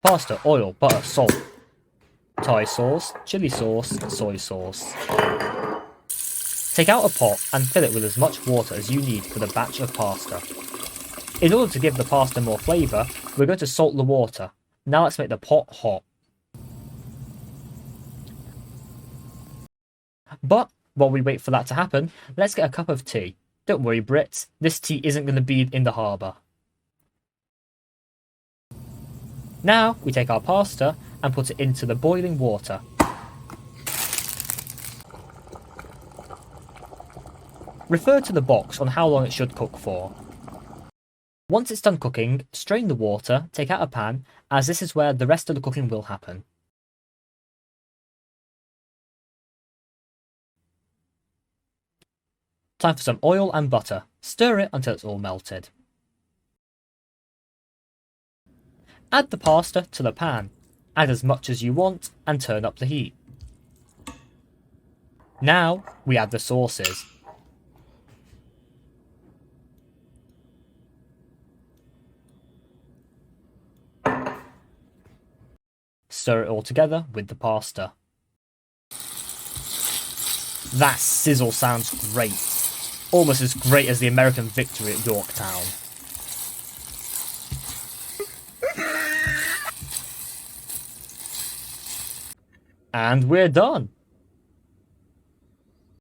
Pasta, oil, butter, salt, Thai sauce, chili sauce, soy sauce. Take out a pot and fill it with as much water as you need for the batch of pasta. In order to give the pasta more flavour, we're going to salt the water. Now let's make the pot hot. But while we wait for that to happen, let's get a cup of tea. Don't worry, Brits, this tea isn't going to be in the harbour. Now we take our pasta and put it into the boiling water. Refer to the box on how long it should cook for. Once it's done cooking, strain the water, take out a pan, as this is where the rest of the cooking will happen. Time for some oil and butter. Stir it until it's all melted. Add the pasta to the pan. Add as much as you want and turn up the heat. Now we add the sauces. Stir it all together with the pasta. That sizzle sounds great. Almost as great as the American victory at Yorktown. And we're done!